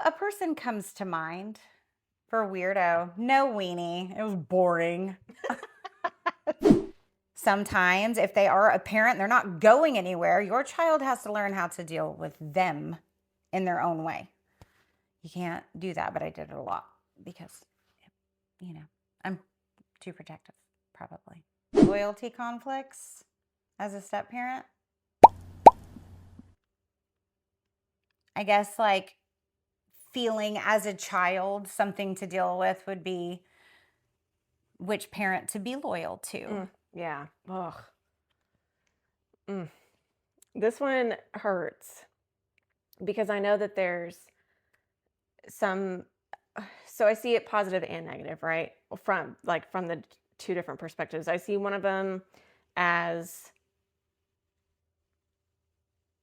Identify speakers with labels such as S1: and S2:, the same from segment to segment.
S1: A person comes to mind for weirdo. No weenie. It was boring. Sometimes if they are a parent, they're not going anywhere. Your child has to learn how to deal with them in their own way. You can't do that, but I did it a lot because, I'm too protective, probably. Loyalty conflicts as a step parent. I guess like feeling as a child, something to deal with would be which parent to be loyal to.
S2: Yeah. Ugh. This one hurts because I know that there's some, so I see it positive and negative, right? From the two different perspectives. I see one of them as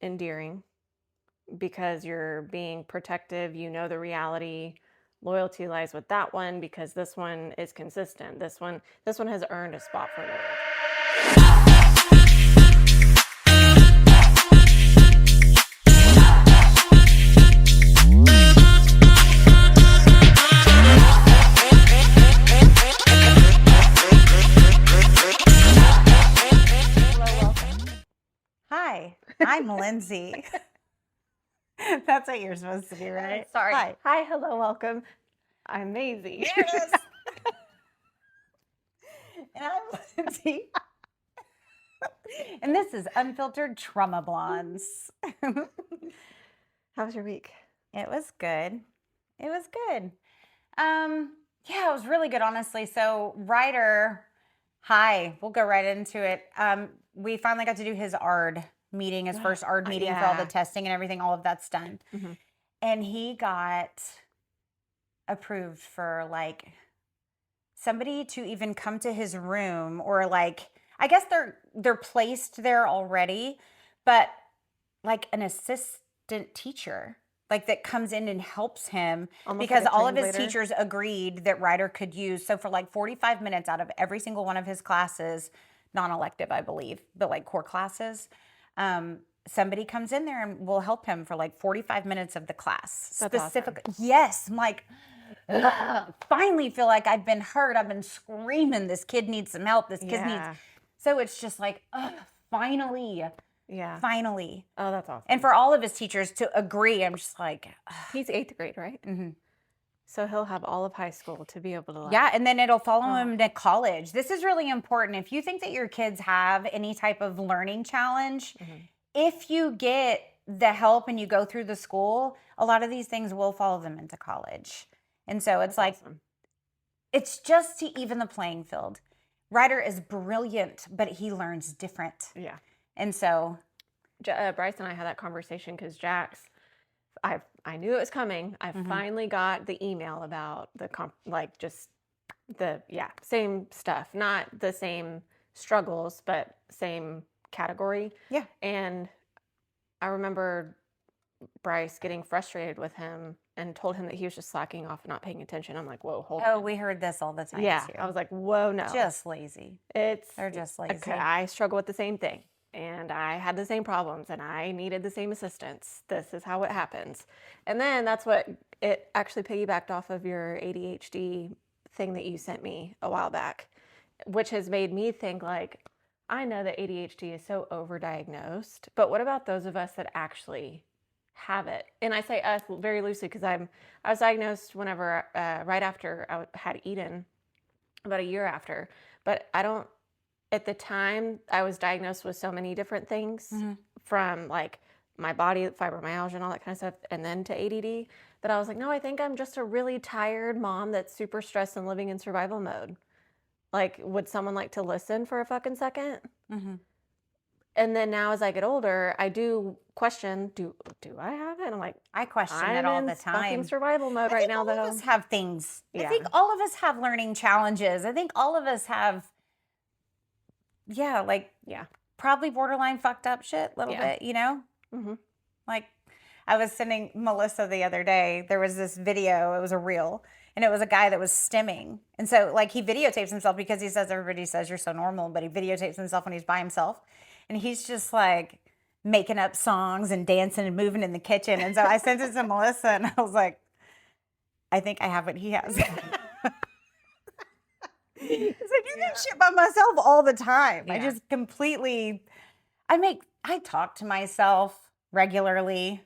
S2: endearing because you're being protective, you know the reality. Loyalty lies with that one because this one is consistent. This one has earned a spot for loyalty.
S1: Hi, I'm Lindsey. That's what you're supposed to do, right?
S2: Sorry.
S1: Hi,
S2: hello, welcome. I'm Mazie.
S1: There it is. And I'm Lindsey. And this is Unfiltered Trauma Blondes.
S2: How was your week?
S1: It was good. It was really good, honestly. So Ryder, we'll go right into it. We finally got to do his ARD meeting, his first ARD meeting for all the testing and everything. All of that's done. Mm-hmm. And he got approved for like somebody to even come to his room, or like, I guess they're placed there already, but like an assistant teacher, like that comes in and helps him. Almost because like all of his teachers agreed that Ryder could use. So for like 45 minutes out of every single one of his classes, non-elective, I believe, but like core classes, somebody comes in there and will help him for like 45 minutes of the class.
S2: That's
S1: specifically.
S2: Awesome.
S1: Yes. I'm like, finally feel like I've been heard. I've been screaming, this kid needs some help. This kid needs. So it's just like, finally.
S2: Yeah.
S1: Finally.
S2: Oh, that's awesome.
S1: And for all of his teachers to agree, I'm just like.
S2: He's 8th grade, right?
S1: Mm-hmm.
S2: So he'll have all of high school to be able to.
S1: Yeah, and then it'll follow him to college. This is really important. If you think that your kids have any type of learning challenge, if you get the help and you go through the school, a lot of these things will follow them into college. And so it's awesome. It's just to even the playing field. Ryder is brilliant, but he learns different.
S2: Yeah.
S1: And so
S2: Bryce and I had that conversation because Jax, I knew it was coming. I finally got the email about the same stuff, not the same struggles, but same category.
S1: Yeah.
S2: And I remember Bryce getting frustrated with him and told him that he was just slacking off and not paying attention. I'm like, whoa, hold on.
S1: Oh, we heard this all the time.
S2: Yeah.
S1: Too.
S2: I was like, whoa, no.
S1: Just lazy. They're just lazy.
S2: Okay, I struggle with the same thing. And I had the same problems and I needed the same assistance. This is how it happens. And then that's what it actually piggybacked off of your ADHD thing that you sent me a while back, which has made me think like, I know that ADHD is so overdiagnosed, but what about those of us that actually have it? And I say us very loosely because I was diagnosed whenever, right after I had Eden, about a year after, but at the time, I was diagnosed with so many different things from like my body, fibromyalgia and all that kind of stuff, and then to ADD, that I was like, no, I think I'm just a really tired mom that's super stressed and living in survival mode. Like, would someone like to listen for a fucking second? Mm-hmm. And then now as I get older, I do question, do I have it? And I'm like,
S1: I question it all the time.
S2: I'm in survival mode right now.
S1: All of us have things.
S2: Yeah.
S1: I think all of us have learning challenges. I think all of us have probably borderline fucked up shit a little bit, you know? Mm-hmm. Like, I was sending Melissa the other day, there was this video, it was a reel, and it was a guy that was stimming. And so, like, he videotapes himself because he says, everybody says you're so normal, but he videotapes himself when he's by himself. And he's just like, making up songs and dancing and moving in the kitchen. And so I sent it to Melissa and I was like, I think I have what he has. I do that shit by myself all the time. I just completely, I talk to myself regularly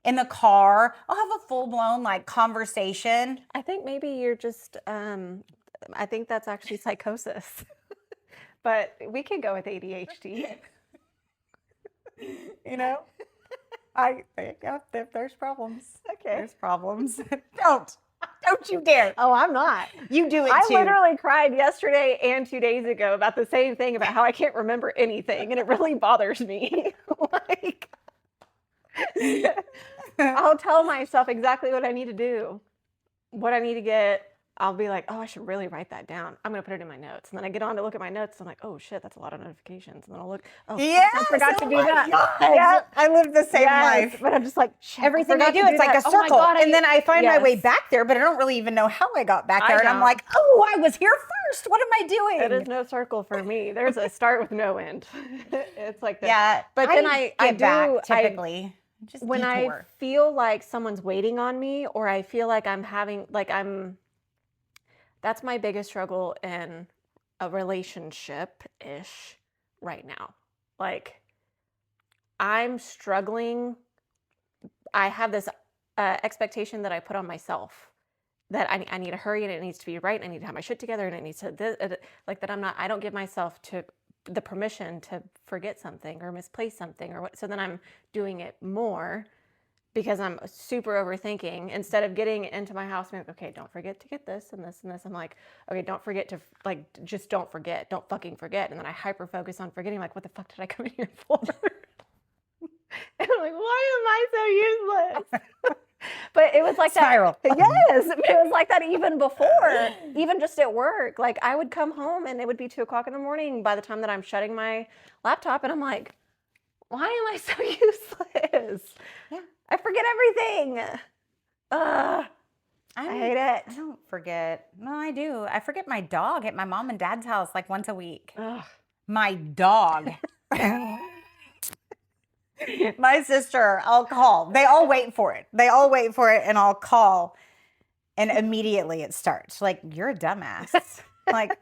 S1: in the car. I'll have a full blown like conversation.
S2: I think maybe you're just, I think that's actually psychosis. But we could go with ADHD.
S1: You know, if there's problems.
S2: Okay.
S1: There's problems. Don't you dare.
S2: Oh, I'm not.
S1: You do it
S2: I
S1: too.
S2: literally cried yesterday and 2 days ago about the same thing, about how I can't remember anything, and it really bothers me. Like, I'll tell myself exactly what I need to do, what I need to get. I'll be like, oh, I should really write that down. I'm going to put it in my notes. And then I get on to look at my notes. I'm like, oh, shit, that's a lot of notifications. And then I'll look, oh, I forgot to do that.
S1: Yeah, I live the same life.
S2: But I'm just like, shit,
S1: everything I do, it's like a circle. And then I find my way back there, but I don't really even know how I got back there. And I'm like, oh, I was here first. What am I doing?
S2: It is no circle for me. There's a start with no end. It's like that.
S1: Yeah.
S2: But then I
S1: get back typically. Just
S2: when I feel like someone's waiting on me, or I feel like that's my biggest struggle in a relationship-ish right now. Like, I'm struggling. I have this expectation that I put on myself that I need to hurry and it needs to be right. And I need to have my shit together and it needs to, like that I don't give myself the permission to forget something or misplace something or what. So then I'm doing it more because I'm super overthinking. Instead of getting into my house and being like, okay, don't forget to get this and this and this. I'm like, okay, don't forget to, like, just don't forget. Don't fucking forget. And then I hyper focus on forgetting. Like, what the fuck did I come in here for? And I'm like, why am I so useless? But it was like
S1: Spiral.
S2: That. Yes. It was like that even before, even just at work. Like, I would come home and it would be 2:00 in the morning by the time that I'm shutting my laptop. And I'm like, why am I so useless?
S1: Yeah.
S2: I forget everything. I hate it.
S1: I don't forget. No, I do. I forget my dog at my mom and dad's house like once a week.
S2: Ugh.
S1: My dog. My sister, I'll call. They all wait for it. And I'll call. And immediately it starts. Like, you're a dumbass. Like,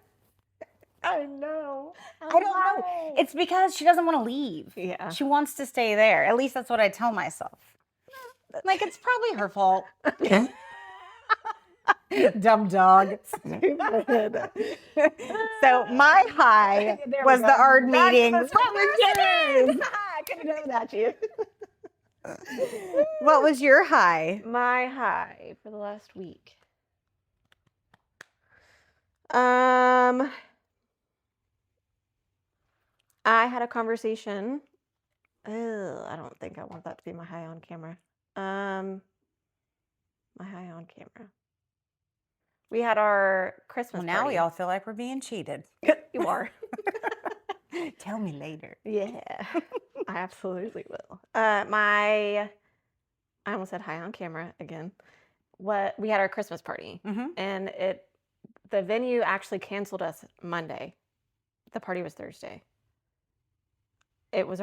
S2: I know.
S1: I don't know. It's because she doesn't want to leave.
S2: Yeah.
S1: She wants to stay there. At least that's what I tell myself. Like, it's probably her fault. Dumb dog.
S2: Stupid.
S1: So my high was the ARD meeting.
S2: I could have done without you.
S1: What was your high?
S2: My high for the last week. I had a conversation. I don't think I want that to be my high on camera. My high on camera. We had our Christmas
S1: Well, now
S2: party.
S1: we all feel like we're being cheated.
S2: You are.
S1: Tell me later.
S2: Yeah, I absolutely will. I almost said high on camera again. We had our Christmas party, and the venue actually canceled us Monday. The party was Thursday. It was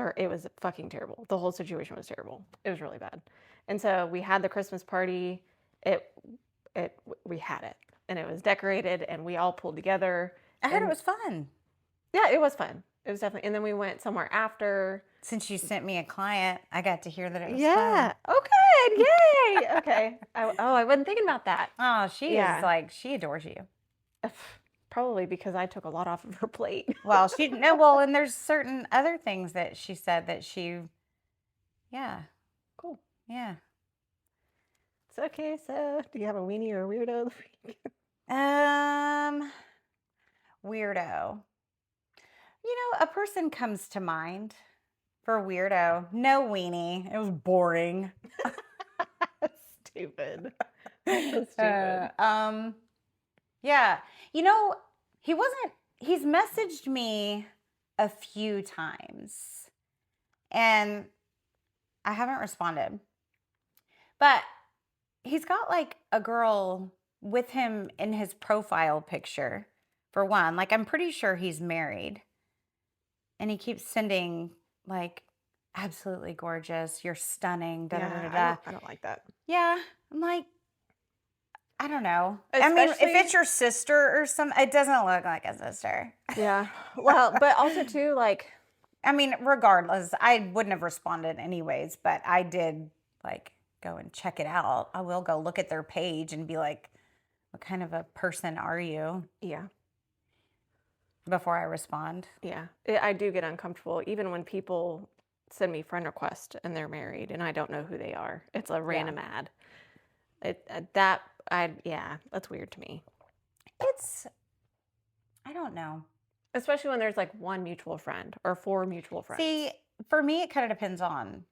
S2: fucking terrible. The whole situation was terrible. It was really bad. And so we had the Christmas party. We had it, and it was decorated, and we all pulled together.
S1: I heard it was fun.
S2: Yeah, it was fun. It was definitely. And then we went somewhere after.
S1: Since you sent me a client, I got to hear that it was
S2: fun. Oh, good. Yay. Okay. I wasn't thinking about that.
S1: Oh, she is like, she adores you.
S2: Probably because I took a lot off of her plate.
S1: Well, and there's certain other things that she said that yeah.
S2: Cool.
S1: Yeah.
S2: It's okay. So, do you have a weenie or a weirdo of the week?
S1: Weirdo. A person comes to mind for weirdo. No weenie. It was boring.
S2: Stupid. So stupid.
S1: Yeah. He's messaged me a few times and I haven't responded. But he's got like a girl with him in his profile picture, for one. Like, I'm pretty sure he's married. And he keeps sending like absolutely gorgeous. You're stunning. Da, da, da, da,
S2: Yeah,
S1: da.
S2: I don't like that.
S1: Yeah. I'm like, I don't know. I mean, if
S2: Especially,
S1: it's your sister or some, it doesn't look like a sister.
S2: yeah. Well, but also too, like,
S1: I mean, regardless, I wouldn't have responded anyways, but I did like go and check it out. I will go look at their page and be like, what kind of a person are you
S2: yeah,
S1: before I respond?
S2: yeah. I do get uncomfortable even when people send me friend requests and they're married and I don't know who they are. It's a random ad. Yeah, that's weird to me.
S1: I don't know.
S2: Especially when there's like one mutual friend or 4 mutual friends.
S1: See, for me, it kind of depends on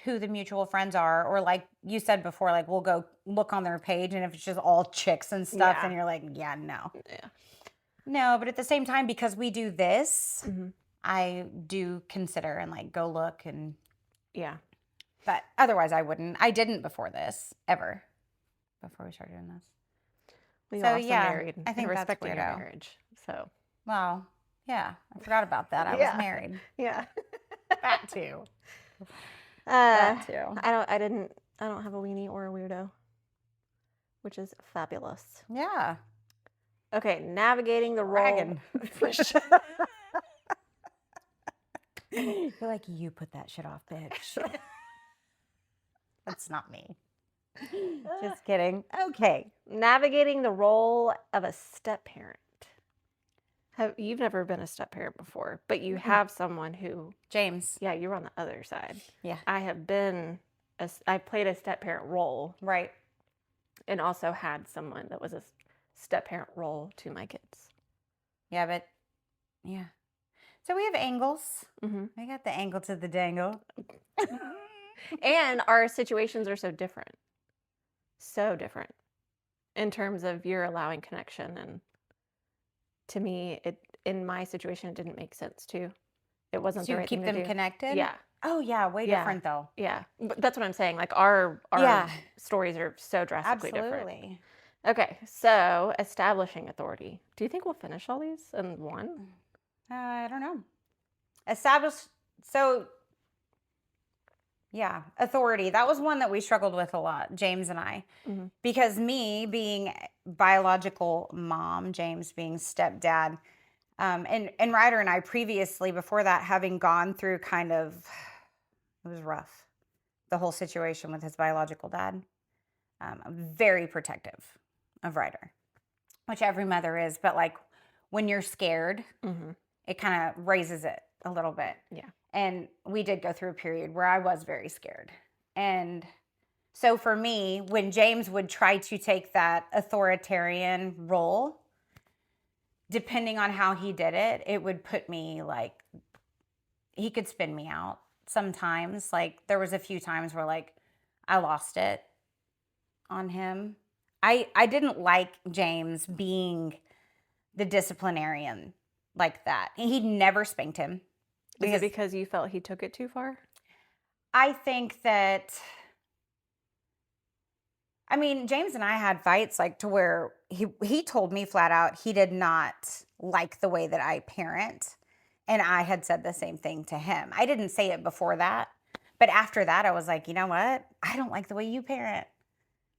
S1: who the mutual friends are, or like you said before, like we'll go look on their page, and if it's just all chicks and stuff,
S2: Yeah.
S1: then you're like, yeah, no.
S2: Yeah.
S1: No, but at the same time, because we do this,
S2: Mm-hmm.
S1: I do consider and like go look and,
S2: Yeah.
S1: but otherwise I wouldn't. I didn't before this, ever, before we started doing this.
S2: We
S1: So,
S2: also
S1: yeah,
S2: married
S1: I think
S2: and
S1: that's
S2: respecting your
S1: weirdo.
S2: marriage. So,
S1: Well, yeah, I forgot about that. I
S2: Yeah.
S1: was married.
S2: yeah.
S1: That too.
S2: That
S1: That too.
S2: I don't have a weenie or a weirdo, which is fabulous.
S1: Yeah.
S2: Okay, navigating the role.
S1: Bragging. You're like, you put that shit off, bitch. That's not me. Just kidding. Okay.
S2: Navigating the role of a step parent. You've never been a step parent before, but you have someone who,
S1: James.
S2: yeah, you're on the other side.
S1: Yeah.
S2: I played a step parent role
S1: Right.
S2: and also had someone that was a step parent role to my kids.
S1: Yeah, but yeah. So we have angles.
S2: Mm-hmm.
S1: I got the angle to the dangle.
S2: And our situations are so different. So different in terms of you're allowing connection. And to me, in my situation, it didn't make sense too. It wasn't the
S1: To
S2: right
S1: keep
S2: thing to
S1: them
S2: do.
S1: connected?
S2: Yeah.
S1: Oh, yeah. Way
S2: Yeah.
S1: different, though.
S2: Yeah. But that's what I'm saying. Like our
S1: Yeah.
S2: stories are so drastically different.
S1: Absolutely.
S2: Okay. So establishing authority. Do you think we'll finish all these in one?
S1: I don't know. Establish. So, yeah, authority. That was one that we struggled with a lot, James and I.
S2: Mm-hmm.
S1: Because me being biological mom, James being stepdad, and Ryder and I previously, before that, having gone through kind of, it was rough, the whole situation with his biological dad. Very protective of Ryder, which every mother is. But like when you're scared,
S2: Mm-hmm.
S1: it kind of raises it a little bit.
S2: Yeah.
S1: And we did go through a period where I was very scared. And so for me, when James would try to take that authoritarian role, depending on how he did it, it would put me like, he could spin me out sometimes. Like there was a few times where like I lost it on him. I didn't like James being the disciplinarian like that. He never spanked him.
S2: Is it because you felt he took it too far?
S1: I think that, I mean, James and I had fights like to where he told me flat out he did not like the way that I parent. And I had said the same thing to him. I didn't say it before that. But after that, I was like, you know what? I don't like the way you parent.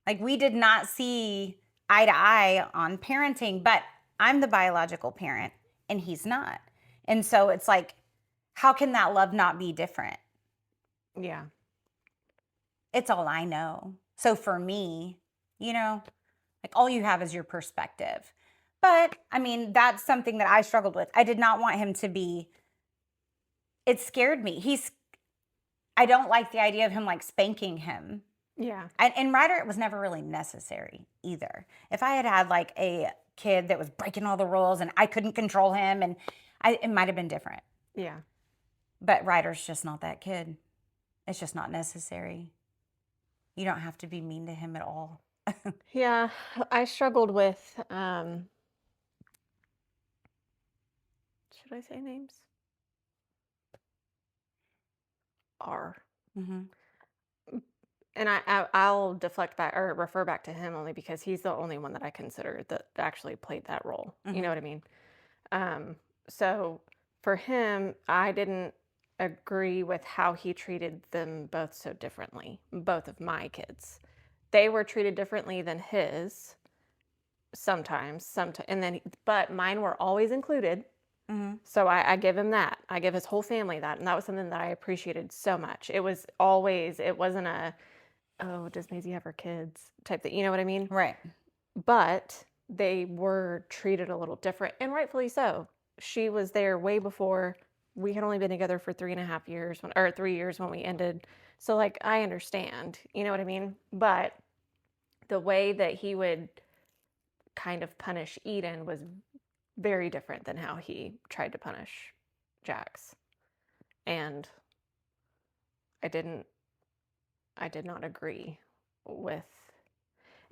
S1: Like we did not see eye to eye on parenting, but I'm the biological parent and he's not. And so it's like, how can that love not be different?
S2: Yeah.
S1: It's all I know. So for me, you know, like all you have is your perspective. But I mean, that's something that I struggled with. I did not want him to be, it scared me. I don't like the idea of him like spanking him.
S2: Yeah.
S1: And Ryder, it was never really necessary either. If I had had like a kid that was breaking all the rules and I couldn't control him, and it might have been different.
S2: Yeah.
S1: But Ryder's just not that kid. It's just not necessary. You don't have to be mean to him at all.
S2: Yeah. I struggled with, should I say names? R.
S1: Mm-hmm.
S2: And I'll deflect back or refer back to him only because he's the only one that I consider that actually played that role.
S1: Mm-hmm.
S2: You know what I mean? So for him, I didn't agree with how he treated them both so differently, both of my kids. They were treated differently than his sometimes, and then, but mine were always included. So I give him that. I give his whole family that. And that was something that I appreciated so much. It wasn't a, oh, does Maisie have her kids type thing. You know what I mean?
S1: Right.
S2: But they were treated a little different, and rightfully so. She was there way before. We had only been together for 3.5 years, or 3 years when we ended. So, like, I understand. You know what I mean? But the way that he would kind of punish Eden was very different than how he tried to punish Jax. And I did not agree with.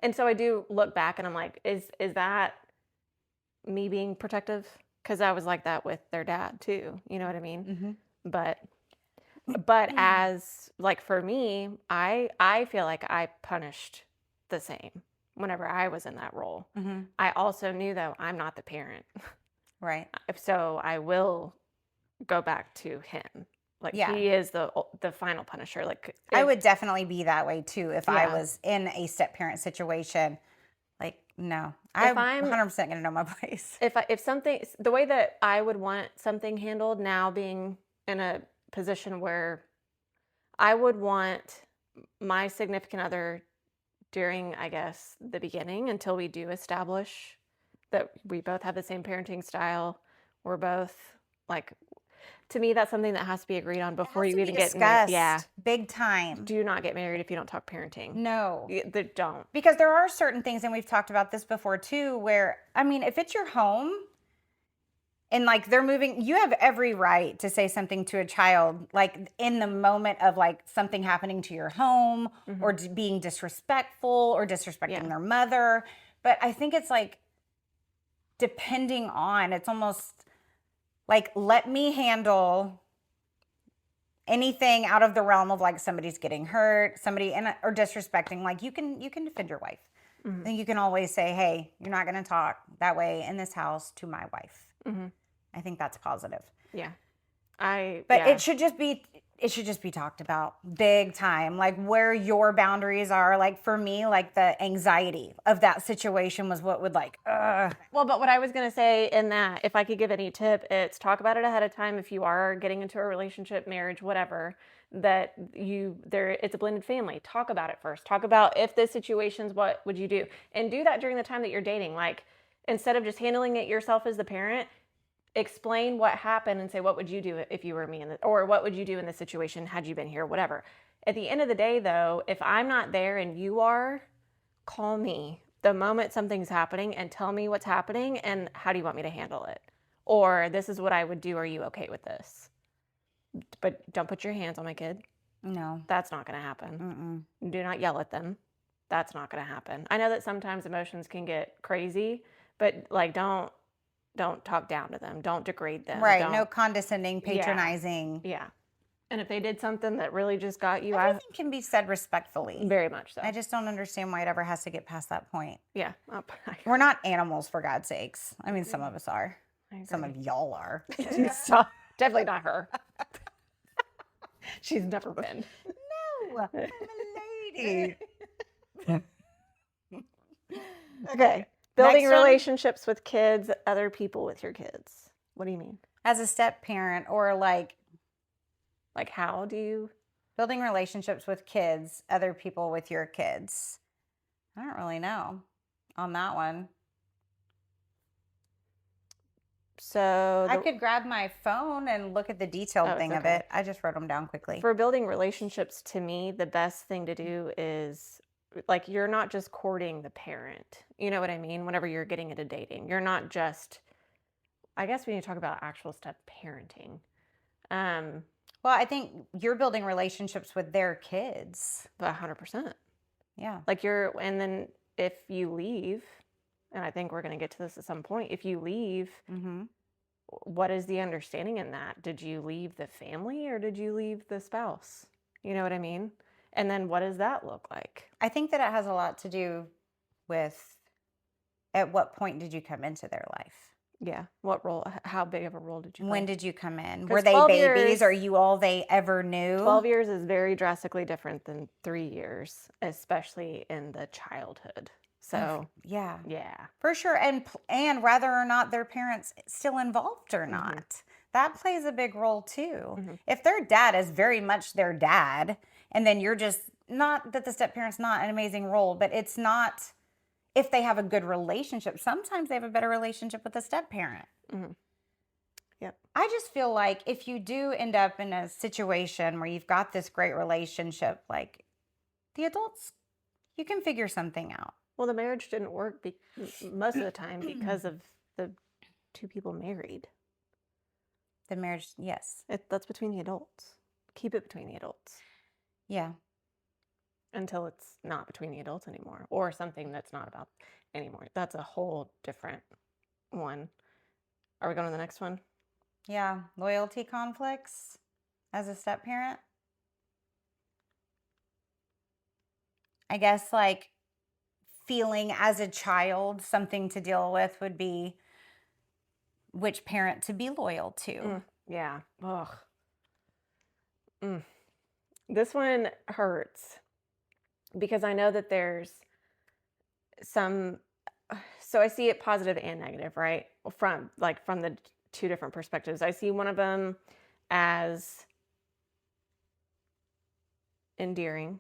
S2: And so I do look back and I'm like, is that me being protective? Because I was like that with their dad too. You know what I mean? But as, like, for me, I feel like I punished the same whenever I was in that role. I also knew, though, I'm not the parent.
S1: Right.
S2: So I will go back to him. Like, he is the final punisher. Like,
S1: I would definitely be that way too if I was in a step parent situation. Like, no, I'm 100% gonna know my place.
S2: If something, the way that I would want something handled now, being in a position where I would want my significant other during, I guess, the beginning, until we do establish that we both have the same parenting style. We're both, like, to me, that's something that has to be agreed on before you even get married. Yeah.
S1: Big time.
S2: Do not get married if you don't talk parenting.
S1: No.
S2: Don't.
S1: Because there are certain things, and we've talked about this before too, where, I mean, if it's your home and, like, they're moving, you have every right to say something to a child, like, in the moment of, like, something happening to your home or being disrespectful or disrespecting their mother. But I think it's, like, depending on, it's almost like, let me handle anything out of the realm of, like, somebody's getting hurt, or disrespecting. Like, you can defend your wife. I think you can always say, hey, you're not going to talk that way in this house to my wife. I think that's positive.
S2: Yeah.
S1: It should just be talked about big time, like, where your boundaries are. Like, for me, like, the anxiety of that situation was what would, like,
S2: Well, but what I was going to say in that, if I could give any tip, it's talk about it ahead of time. If you are getting into a relationship, marriage, whatever, that it's a blended family. Talk about it first. Talk about, if this situation's, what would you do? And do that during the time that you're dating. Like, instead of just handling it yourself as the parent, explain what happened and say, what would you do if you were me, or what would you do in this situation had you been here, whatever. At the end of the day, though, if I'm not there and you are, call me the moment something's happening and tell me what's happening and how do you want me to handle it, or this is what I would do. Are you okay with this? But don't put your hands on my kid.
S1: no,
S2: That's not going to happen. Do not yell at them. That's not going to happen. I know that sometimes emotions can get crazy, but, like, don't talk down to them. Don't degrade them.
S1: Right. No condescending, patronizing.
S2: Yeah. And if they did something that really just got you,
S1: everything can be said respectfully.
S2: Very much so.
S1: I just don't understand why it ever has to get past that point.
S2: Yeah.
S1: We're not animals, for God's sakes. I mean, some of us are. Some of y'all are.
S2: Definitely not her. She's never been.
S1: No, I'm a lady.
S2: Okay. Building relationships with kids, other people with your kids. What do you mean?
S1: As a step parent, or like
S2: how do you?
S1: Building relationships with kids, other people with your kids. I don't really know on that one.
S2: So
S1: I could grab my phone and look at the detailed thing of it. I just wrote them down quickly.
S2: For building relationships, to me, the best thing to do is, like, you're not just courting the parent. You know what I mean? Whenever you're getting into dating, you're not just, I guess we need to talk about actual step parenting.
S1: Well, I think you're building relationships with their kids.
S2: 100%.
S1: Yeah.
S2: Like, and then if you leave, and I think we're going to get to this at some point, if you leave, what is the understanding in that? Did you leave the family or did you leave the spouse? You know what I mean? And then what does that look like?
S1: I think that it has a lot to do with, at what point did you come into their life?
S2: Yeah. What role? How big of a role did you play?
S1: When did you come in?
S2: 'Cause
S1: Were they
S2: 12
S1: babies?
S2: years-
S1: Are you all they ever knew?
S2: 12 years is very drastically different than 3 years, especially in the childhood. So,
S1: Yeah,
S2: yeah.
S1: for sure. And whether or not their parents still involved or not, that plays a big role too. If their dad is very much their dad, and then you're just, not that the step parent's not an amazing role, but it's not, if they have a good relationship, sometimes they have a better relationship with the step parent.
S2: Yep.
S1: I just feel like if you do end up in a situation where you've got this great relationship, like the adults, you can figure something out.
S2: Well, the marriage didn't work most of the time because of the two people married.
S1: The marriage, yes.
S2: That's between the adults. Keep it between the adults.
S1: Yeah.
S2: Until it's not between the adults anymore, or something that's not about anymore. That's a whole different one. Are we going to the next one?
S1: Yeah. Loyalty conflicts as a step parent. I guess like feeling as a child, something to deal with would be which parent to be loyal to.
S2: Yeah. Ugh. This one hurts because I know that there's some, so I see it positive and negative, right? From the two different perspectives. I see one of them as endearing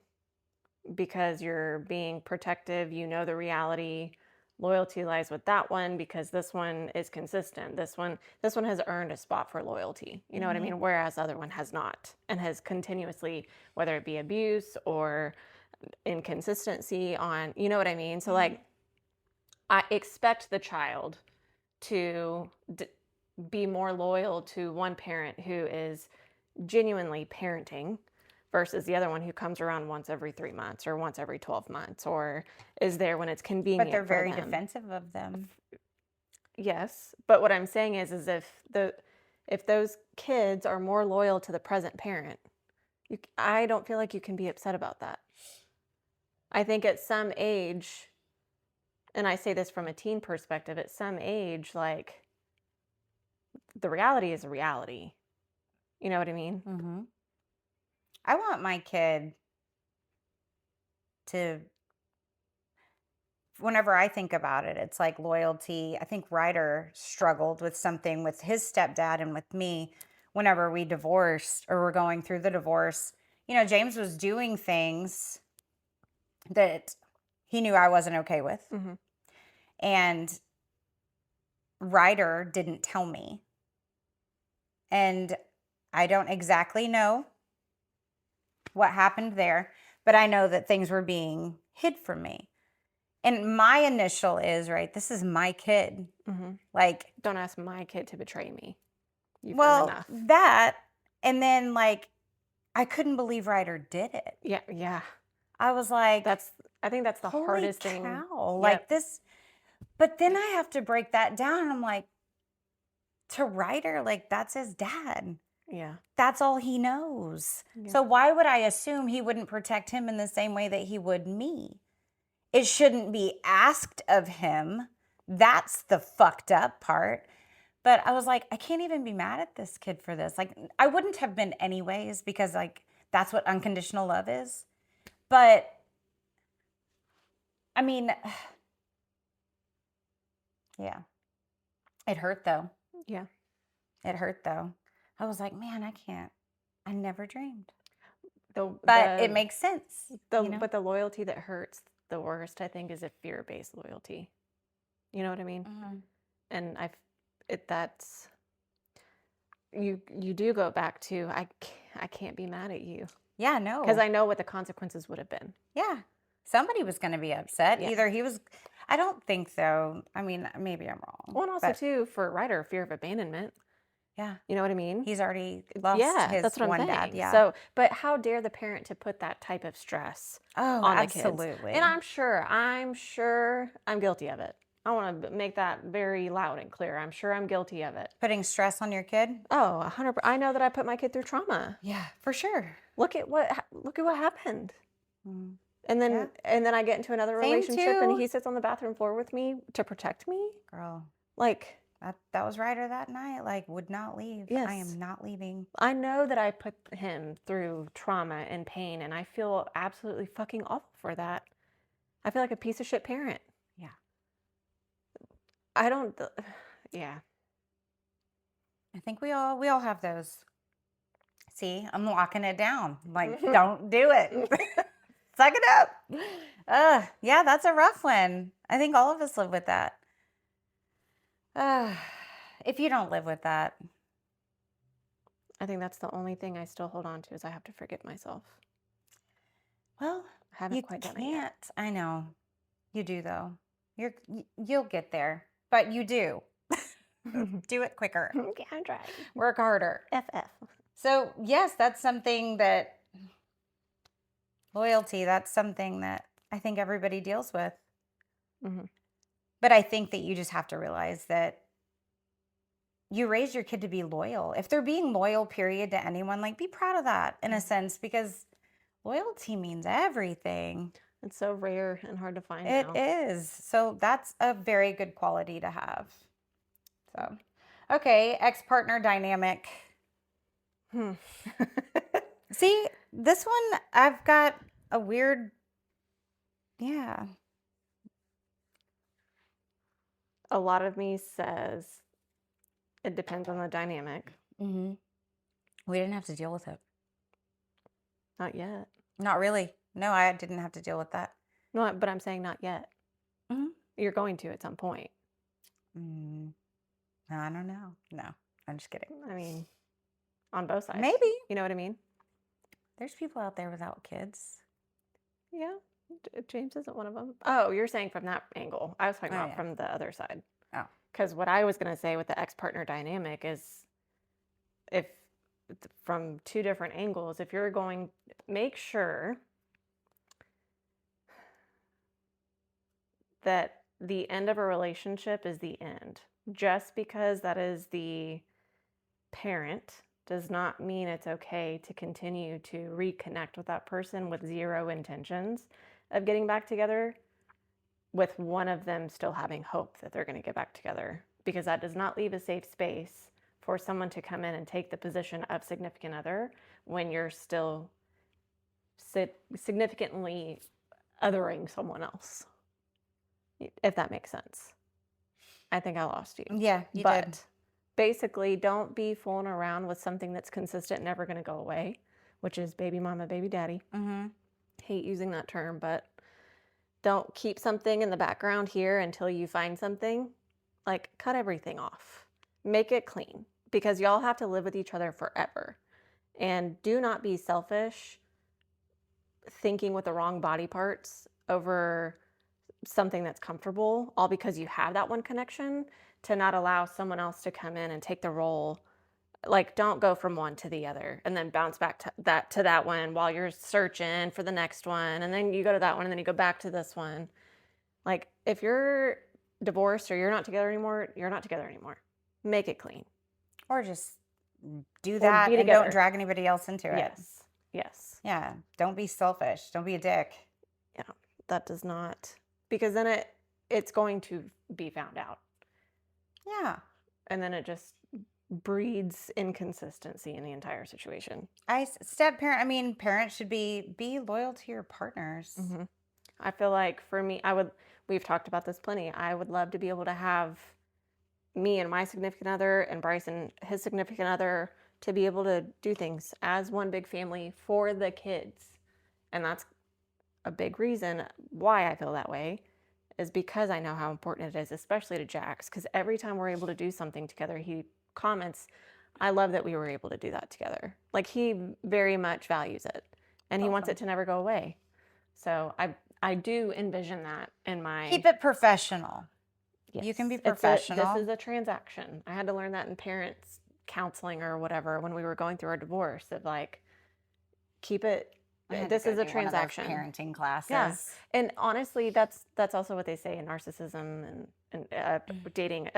S2: because you're being protective, you know the reality. Loyalty lies with that one because this one is consistent. This one has earned a spot for loyalty. You know what I mean? Whereas the other one has not, and has continuously, whether it be abuse or inconsistency on, you know what I mean? So like, I expect the child to be more loyal to one parent who is genuinely parenting versus the other one who comes around once every 3 months or once every 12 months or is there when it's convenient.
S1: But they're very
S2: for them.
S1: defensive of them.
S2: Yes, but what I'm saying is if those kids are more loyal to the present parent, I don't feel like you can be upset about that. I think at some age, and I say this from a teen perspective, at some age, like, the reality is a reality. You know what I mean?
S1: I want my kid to, whenever I think about it, it's like loyalty. I think Ryder struggled with something with his stepdad and with me whenever we divorced or were going through the divorce. You know, James was doing things that he knew I wasn't okay with. And Ryder didn't tell me. And I don't exactly know what happened there, but I know that things were being hid from me. And my initial is, right, this is my kid. Like,
S2: don't ask my kid to betray me. You've
S1: well,
S2: done enough.
S1: that, and then like, I couldn't believe Ryder did it.
S2: Yeah.
S1: I was like,
S2: I think that's the hardest thing.
S1: Like this, but then I have to break that down. And I'm like, to Ryder, like, that's his dad.
S2: Yeah.
S1: That's all he knows. So why would I assume he wouldn't protect him in the same way that he would me? It shouldn't be asked of him. That's the fucked up part. But I was like, I can't even be mad at this kid for this. Like, I wouldn't have been anyways, because like, that's what unconditional love is. But I mean, yeah, it hurt though.
S2: Yeah.
S1: It hurt though. I was like, man, I never dreamed.
S2: But
S1: it makes sense.
S2: But the loyalty that hurts the worst, I think, is a fear-based loyalty. You know what I mean? And that's, you do go back to, I can't be mad at you.
S1: Yeah, no.
S2: Because I know what the consequences would have been.
S1: Yeah. Somebody was going to be upset. Yeah. Either he was, I don't think so. I mean, maybe I'm wrong.
S2: Well, and also too, for Ryder, fear of abandonment.
S1: Yeah.
S2: You know what I mean?
S1: He's already lost his
S2: that's what
S1: one
S2: I'm saying.
S1: dad. Yeah.
S2: So, but how dare the parent to put that type of stress on the kids?
S1: Absolutely.
S2: And I'm sure I'm guilty of it. I want to make that very loud and clear. I'm sure I'm guilty of it.
S1: Putting stress on your kid?
S2: Oh, 100%. I know that I put my kid through trauma.
S1: Yeah, for sure.
S2: Look at what happened. And then and I get into another relationship and he sits on the bathroom floor with me to protect me.
S1: Girl.
S2: Like,
S1: That was Ryder that night. Like, would not leave.
S2: Yes.
S1: I am not leaving.
S2: I know that I put him through trauma and pain, and I feel absolutely fucking awful for that. I feel like a piece of shit parent.
S1: Yeah.
S2: I don't. Yeah.
S1: I think we all have those. See, I'm locking it down. Like, don't do it. Suck it up. Yeah, that's a rough one. I think all of us live with that. If you don't live with that,
S2: I think that's the only thing I still hold on to is I have to forgive myself.
S1: well,
S2: I haven't
S1: you
S2: quite done it
S1: can't.
S2: yet.
S1: I know. You do though. You'll get there, but you do. Do it quicker.
S2: Okay, I'm trying.
S1: Work harder.
S2: FF.
S1: So, yes, that's something that loyalty, that's something that I think everybody deals with.
S2: Mm-hmm.
S1: But I think that you just have to realize that you raise your kid to be loyal. If they're being loyal, period, to anyone, like, be proud of that in a sense, because loyalty means everything.
S2: It's so rare and hard to find
S1: It
S2: now.
S1: is. So that's a very good quality to have. So, okay, ex-partner dynamic. See, this one, I've got a weird, yeah.
S2: A lot of me says it depends on the dynamic.
S1: Mm-hmm. We didn't have to deal with it.
S2: Not yet.
S1: Not really. No, I didn't have to deal with that.
S2: No, but I'm saying not yet.
S1: Mm-hmm.
S2: You're going to at some point.
S1: No, I don't know. No, I'm just kidding.
S2: I mean, on both sides.
S1: Maybe.
S2: You know what I mean?
S1: There's people out there without kids.
S2: Yeah. James isn't one of them. Oh, you're saying from that angle. I was talking about
S1: yeah.
S2: from the other side.
S1: Oh.
S2: Because what I was going to say with the ex-partner dynamic is if from two different angles, if you're going, make sure that the end of a relationship is the end. Just because that is the parent does not mean it's okay to continue to reconnect with that person with zero intentions of getting back together, with one of them still having hope that they're going to get back together, because that does not leave a safe space for someone to come in and take the position of significant other when you're still significantly othering someone else, if that makes sense. I think I lost you.
S1: Yeah, you
S2: but
S1: did.
S2: Basically, don't be fooling around with something that's consistent, never going to go away, which is baby mama, baby daddy.
S1: Mm-hmm.
S2: Hate using that term, but don't keep something in the background here until you find something. Like, cut everything off. Make it clean, because y'all have to live with each other forever. And do not be selfish thinking with the wrong body parts over something that's comfortable, all because you have that one connection, to not allow someone else to come in and take the role. Like, don't go from one to the other and then bounce back to that one while you're searching for the next one, and then you go to that one and then you go back to this one. Like, if you're divorced or you're not together anymore, you're not together anymore. Make it clean.
S1: Or just do that and don't drag anybody else into it.
S2: Yes.
S1: Yeah. Don't be selfish. Don't be a dick.
S2: Yeah. That does not, because then it's going to be found out.
S1: Yeah.
S2: And then it just breeds inconsistency in the entire situation.
S1: Parents should be loyal to your partners.
S2: Mm-hmm. I feel like for me, we've talked about this plenty. I would love to be able to have me and my significant other and Bryce and his significant other to be able to do things as one big family for the kids. And that's a big reason why I feel that way, is because I know how important it is, especially to Jax, because every time we're able to do something together, he comments, I love that we were able to do that together. Like, he very much values it, and he wants it to never go away. So I do envision that in my...
S1: Keep it professional.
S2: Yes.
S1: You can be professional.
S2: This is a transaction. I had to learn that in parents counseling or whatever when we were going through our divorce, of like, keep it... This is a transaction.
S1: Parenting classes.
S2: Yeah. And honestly, that's also what they say in narcissism and dating,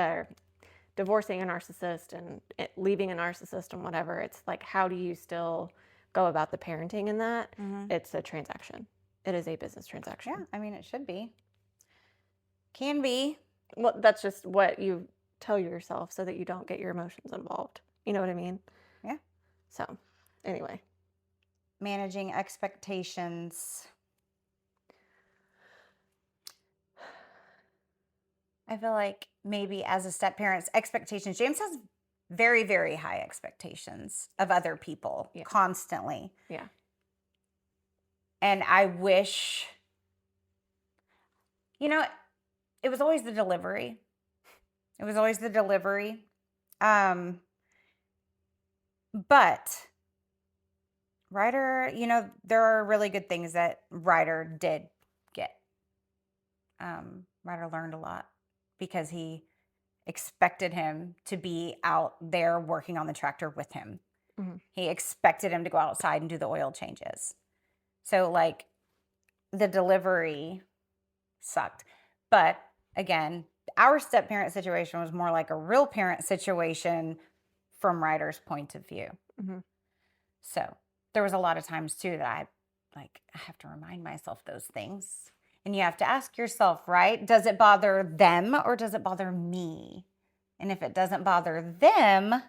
S2: divorcing a narcissist and leaving a narcissist and whatever. It's like, how do you still go about the parenting in that? Mm-hmm. It's a transaction. It is a business transaction.
S1: Yeah, it should be. Can be.
S2: Well, that's just what you tell yourself so that you don't get your emotions involved. You know what I mean?
S1: Yeah.
S2: So, anyway.
S1: Managing expectations. I feel like maybe as a step parent's expectations, James has very, very high expectations of other people constantly.
S2: Yeah.
S1: And I wish, you know, it was always the delivery. It was always the delivery. But Ryder, you know, there are really good things that Ryder did get. Ryder learned a lot because he expected him to be out there working on the tractor with him.
S2: Mm-hmm.
S1: He expected him to go outside and do the oil changes. So, like, the delivery sucked. But again, our step parent situation was more like a real parent situation from Ryder's point of view.
S2: Mm-hmm.
S1: So there was a lot of times too that I have to remind myself those things. And you have to ask yourself, right? Does it bother them or does it bother me? And if it doesn't bother them,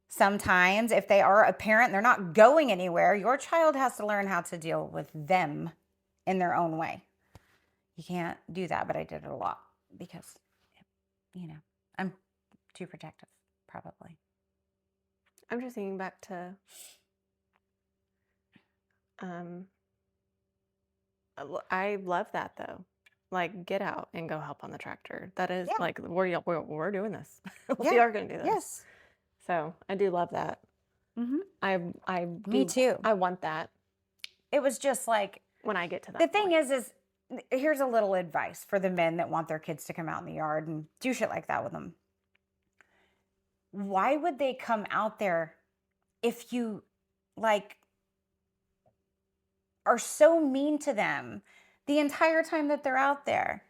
S1: sometimes if they are a parent, they're not going anywhere, your child has to learn how to deal with them in their own way. You can't do that, but I did it a lot because, you know, I'm too protective, probably.
S2: I'm just thinking back to I love that though. Like, get out and go help on the tractor. That is like we're doing this. We are going to do this.
S1: Yes.
S2: So I do love that.
S1: Mm-hmm. Me too.
S2: I want that.
S1: It was just like
S2: when I get to that.
S1: The thing is here's a little advice for the men that want their kids to come out in the yard and do shit like that with them. Why would they come out there if you like are so mean to them the entire time that they're out there?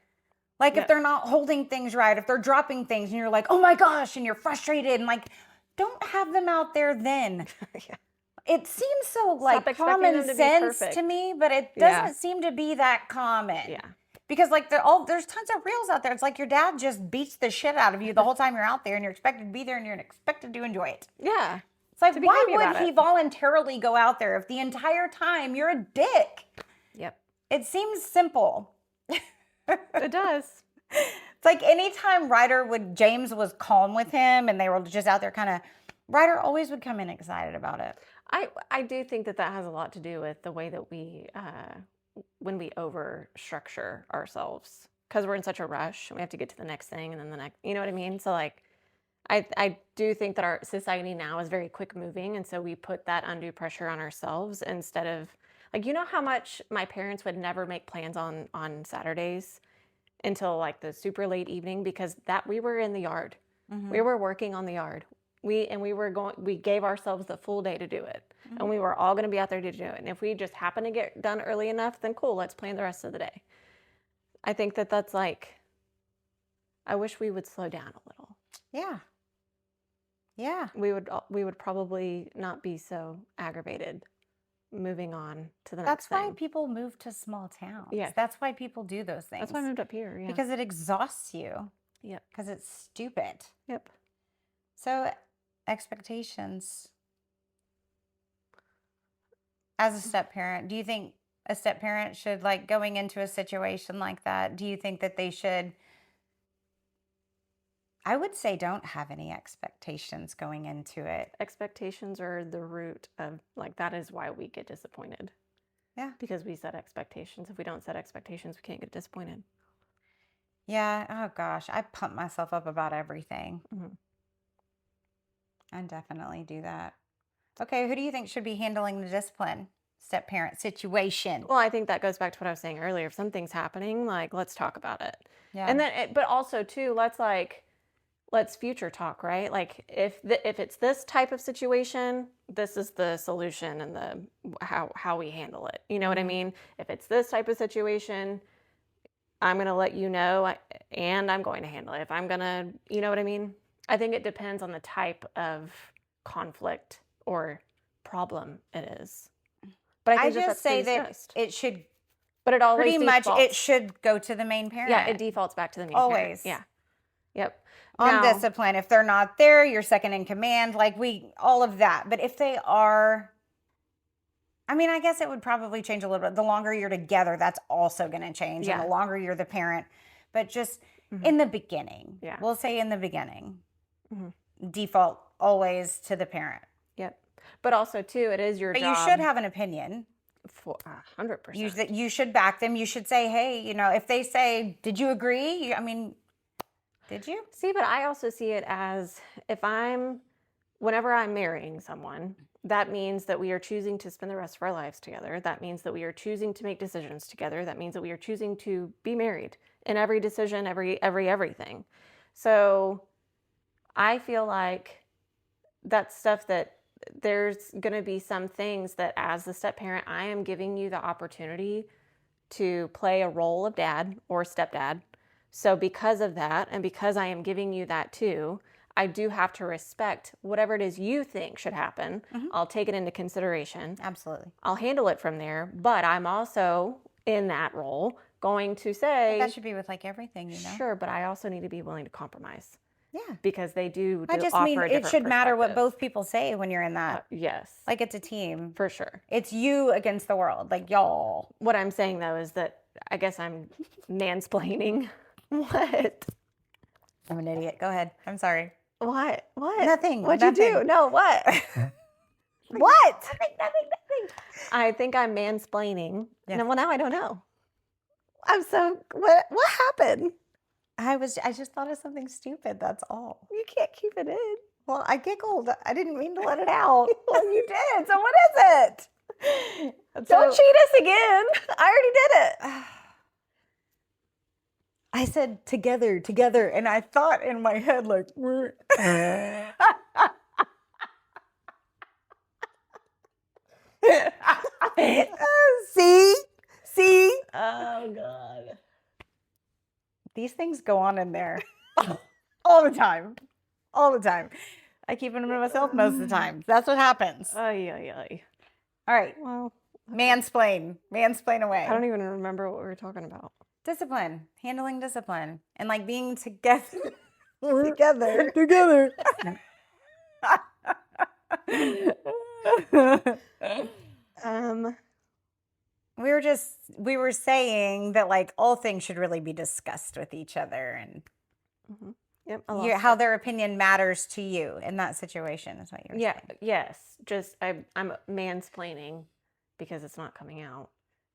S1: Like if they're not holding things right, if they're dropping things and you're like, oh my gosh, and you're frustrated and like, don't have them out there then. It seems so like common sense to me, but it doesn't seem to be that common.
S2: Yeah.
S1: Because like there's tons of reels out there. It's like your dad just beats the shit out of you the whole time you're out there and you're expected to be there and you're expected to enjoy it.
S2: Yeah.
S1: It's like, why would he voluntarily go out there if the entire time you're a dick?
S2: Yep.
S1: It seems simple.
S2: It does.
S1: It's like anytime James was calm with him and they were just out there kind of, Ryder always would come in excited about it.
S2: I do think that has a lot to do with the way that we, when we over structure ourselves, because we're in such a rush and we have to get to the next thing and then the next, you know what I mean? So like, I do think that our society now is very quick moving. And so we put that undue pressure on ourselves instead of like, you know how much my parents would never make plans on Saturdays until like the super late evening because we were in the yard. Mm-hmm. We were working on the yard. We gave ourselves the full day to do it. Mm-hmm. And we were all going to be out there to do it. And if we just happen to get done early enough, then cool, let's plan the rest of the day. I think that's like, I wish we would slow down a little.
S1: Yeah. Yeah.
S2: We would probably not be so aggravated moving on to the next thing.
S1: That's why people move to small towns.
S2: Yeah.
S1: That's why people do those things.
S2: That's why I moved up here. Yeah.
S1: Because it exhausts you.
S2: Yep.
S1: Because it's stupid.
S2: Yep.
S1: So expectations. As a step parent, do you think a step parent should, like, going into a situation like that, do you think that they should, I would say don't have any expectations going into it.
S2: Expectations are the root of, like, that is why we get disappointed.
S1: Yeah.
S2: Because we set expectations. If we don't set expectations, we can't get disappointed.
S1: Yeah. Oh, gosh. I pump myself up about everything.
S2: Mm-hmm.
S1: I definitely do that. Okay, who do you think should be handling the discipline step parent situation?
S2: Well, I think that goes back to what I was saying earlier. If something's happening, like, let's talk about it.
S1: Yeah.
S2: And then, but also too, let's future talk, right? Like if it's this type of situation, this is the solution and the how we handle it. You know what I mean? If it's this type of situation, I'm going to let you know and I'm going to handle it. If I'm going to, you know what I mean? I think it depends on the type of conflict or problem it is. But I
S1: just say that it should,
S2: but it always
S1: pretty much it should go to the main parent.
S2: Yeah, it defaults back to the main
S1: always.
S2: parent. Yep.
S1: On
S2: Now,
S1: discipline. If they're not there, you're second in command. Like all of that. But if they are, I mean, I guess it would probably change a little bit. The longer you're together, that's also going to change. And the longer you're the parent. But just in the beginning, we'll say in the beginning, default always to the parent.
S2: Yep. But also, too, it is your job.
S1: But you should have an opinion.
S2: For 100%.
S1: You should back them. You should say, hey, if they say, did you agree? Did you?
S2: See, but I also see it as whenever I'm marrying someone, that means that we are choosing to spend the rest of our lives together. That means that we are choosing to make decisions together. That means that we are choosing to be married in every decision, everything. So I feel like that's stuff that there's going to be some things that as the step parent, I am giving you the opportunity to play a role of dad or stepdad. So because of that, and because I am giving you that too, I do have to respect whatever it is you think should happen. I'll take it into consideration.
S1: Absolutely.
S2: I'll handle it from there. But I'm also in that role going to say...
S1: But that should be with like everything,
S2: Sure, but I also need to be willing to compromise.
S1: Yeah.
S2: Because they do
S1: I just
S2: offer
S1: mean
S2: a different
S1: it should matter what
S2: perspective.
S1: both people say when you're in that.
S2: Yes.
S1: Like it's a team.
S2: For sure.
S1: It's you against the world. Like y'all.
S2: What I'm saying though is that I guess I'm mansplaining. What?
S1: I'm an idiot. Go ahead. I'm sorry.
S2: What?
S1: Nothing.
S2: What'd you do? No, what?
S1: What?
S2: Nothing. I think I'm mansplaining.
S1: Yeah.
S2: No, well, now I don't know. What happened?
S1: I just thought of something stupid. That's all.
S2: You can't keep it in.
S1: Well, I giggled. I didn't mean to let it out. Well, you did. So what is it?
S2: Don't cheat us again. I already did it.
S1: I said together, and I thought in my head like we're. See.
S2: Oh God.
S1: These things go on in there all the time. I keep them to myself most of the time. That's what happens.
S2: Ay.
S1: All right.
S2: Well,
S1: Mansplain away.
S2: I don't even remember what we were talking about.
S1: Discipline, handling discipline, and like being together.
S2: Together.
S1: We were saying that like all things should really be discussed with each other, and
S2: Yep.
S1: how their opinion matters to you in that situation is what you're saying.
S2: Yes. Just I'm mansplaining because it's not coming out.